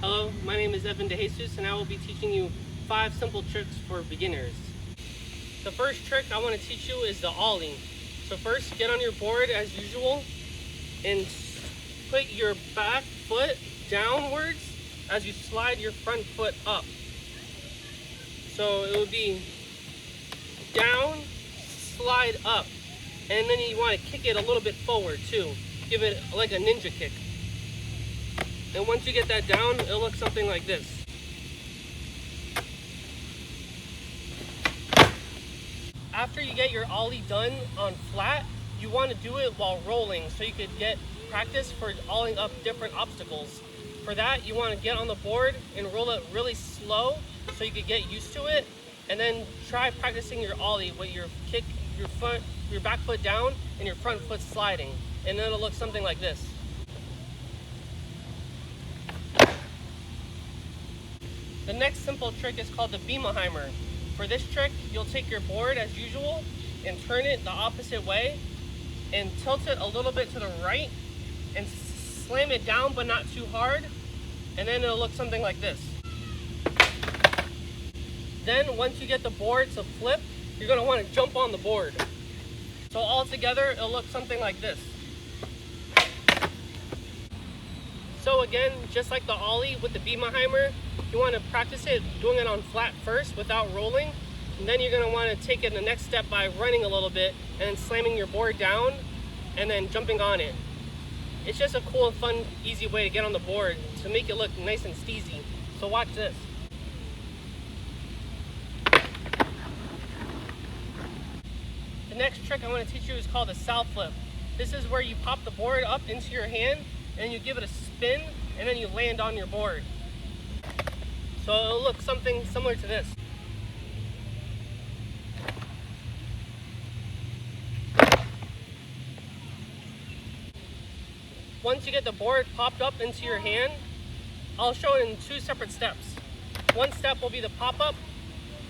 Hello, my name is Evan DeJesus and I will be teaching you 5 simple tricks for beginners. The first trick I want to teach you is the Ollie. So first, get on your board as usual and put your back foot downwards as you slide your front foot up. So it would be down, slide up, and then you want to kick it a little bit forward too. Give it like a ninja kick. And once you get that down, it'll look something like this. After you get your Ollie done on flat, you want to do it while rolling so you could get practice for ollieing up different obstacles. For that, you want to get on the board and roll it really slow so you could get used to it, and then try practicing your Ollie with your kick, your back foot down and your front foot sliding, and then it'll look something like this. The next simple trick is called the Biebelheimer. For this trick, you'll take your board as usual and turn it the opposite way and tilt it a little bit to the right and slam it down but not too hard, and then it'll look something like this. Then once you get the board to flip, you're going to want to jump on the board. So all together, it'll look something like this. So again, just like the Ollie with the Biebelheimer, you want to practice it doing it on flat first without rolling, and then you're going to want to take it the next step by running a little bit and then slamming your board down and then jumping on it. It's just a cool, fun, easy way to get on the board to make it look nice and steezy. So watch this. The next trick I want to teach you is called the Sal Flip. This is where you pop the board up into your hand and you give it a spin and then you land on your board. So it'll look something similar to this. Once you get the board popped up into your hand, I'll show it in 2 separate steps. One step will be the pop-up,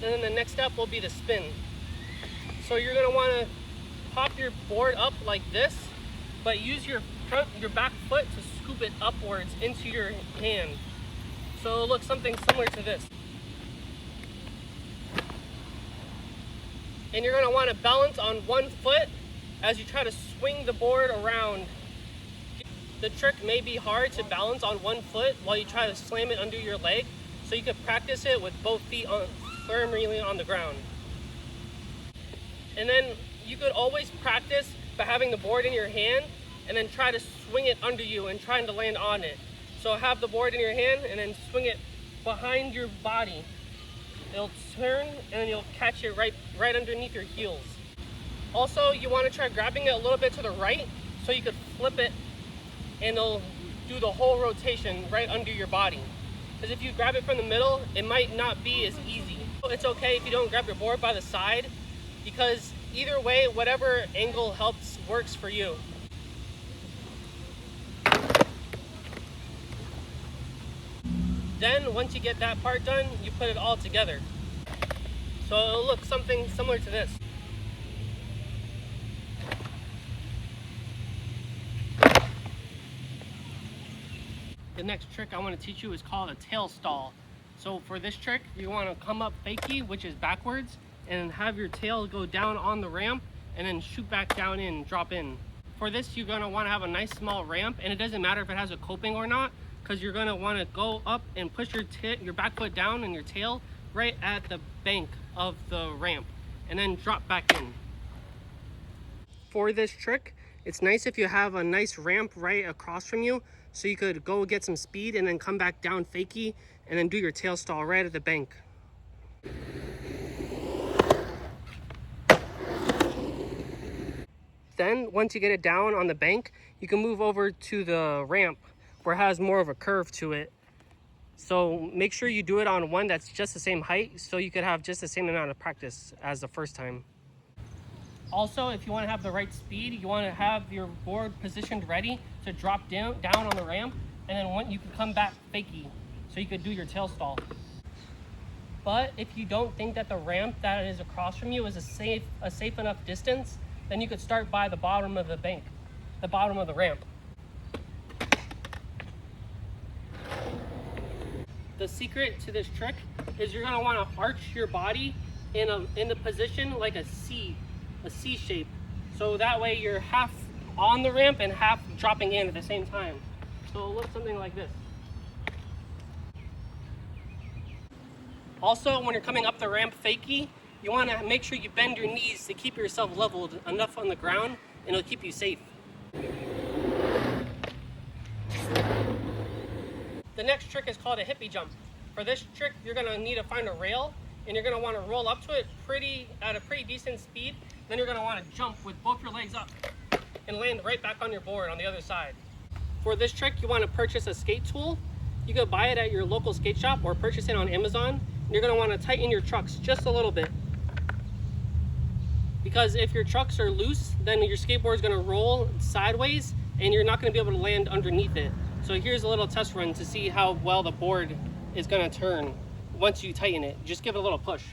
and then the next step will be the spin. So you're going to want to pop your board up like this, but use your back foot to scoop it upwards into your hand. So it'll look something similar to this. And you're going to want to balance on one foot as you try to swing the board around. The trick may be hard to balance on one foot while you try to slam it under your leg, so you could practice it with both feet firmly on the ground. And then you could always practice by having the board in your hand and then try to swing it under you and trying to land on it. So have the board in your hand and then swing it behind your body. It'll turn and then you'll catch it right underneath your heels. Also, you want to try grabbing it a little bit to the right so you could flip it and it'll do the whole rotation right under your body. Because if you grab it from the middle, it might not be as easy. It's okay if you don't grab your board by the side, because either way, whatever angle works for you. Then once you get that part done, you put it all together. So it'll look something similar to this. The next trick I want to teach you is called a tail stall. So for this trick, you want to come up fakie, which is backwards, and have your tail go down on the ramp and then shoot back down in, drop in. For this, you're going to want to have a nice small ramp, and it doesn't matter if it has a coping or not, because you're going to want to go up and push your back foot down and your tail right at the bank of the ramp, and then drop back in. For this trick, it's nice if you have a nice ramp right across from you, so you could go get some speed and then come back down fakie and then do your tail stall right at the bank. Then once you get it down on the bank, you can move over to the ramp where it has more of a curve to it. So make sure you do it on one that's just the same height so you could have just the same amount of practice as the first time. Also, if you want to have the right speed, you want to have your board positioned ready to drop down on the ramp, and then you can come back fakie so you could do your tail stall. But if you don't think that the ramp that is across from you is a safe enough distance, then you could start by the bottom of the bank, the bottom of the ramp. The secret to this trick is you're gonna wanna arch your body in the position like a C shape. So that way you're half on the ramp and half dropping in at the same time. So it'll look something like this. Also, when you're coming up the ramp fakie, you wanna make sure you bend your knees to keep yourself leveled enough on the ground, and it'll keep you safe. The next trick is called a hippy jump. For this trick, you're gonna need to find a rail, and you're gonna wanna roll up to it at a pretty decent speed. Then you're gonna wanna jump with both your legs up and land right back on your board on the other side. For this trick, you wanna purchase a skate tool. You can buy it at your local skate shop or purchase it on Amazon. You're gonna wanna tighten your trucks just a little bit. Because if your trucks are loose, then your skateboard is gonna roll sideways and you're not gonna be able to land underneath it. So here's a little test run to see how well the board is gonna turn once you tighten it. Just give it a little push.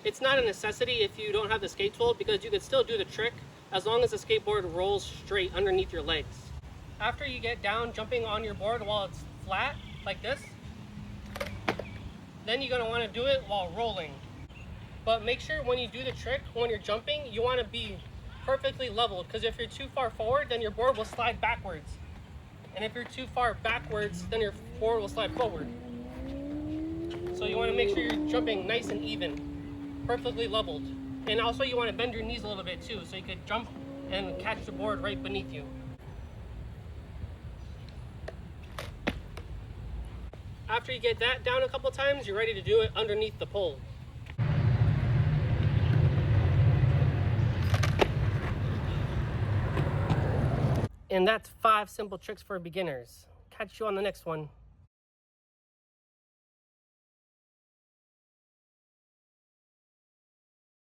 It's not a necessity if you don't have the skate tool, because you could still do the trick as long as the skateboard rolls straight underneath your legs. After you get down jumping on your board while it's flat, like this, then you're gonna wanna do it while rolling. But make sure when you do the trick, when you're jumping, you wanna be perfectly leveled, because if you're too far forward, then your board will slide backwards. And if you're too far backwards, then your board will slide forward. So you wanna make sure you're jumping nice and even, perfectly leveled. And also you wanna bend your knees a little bit too, so you could jump and catch the board right beneath you. After you get that down a couple times, you're ready to do it underneath the pole. And that's 5 simple tricks for beginners. Catch you on the next one.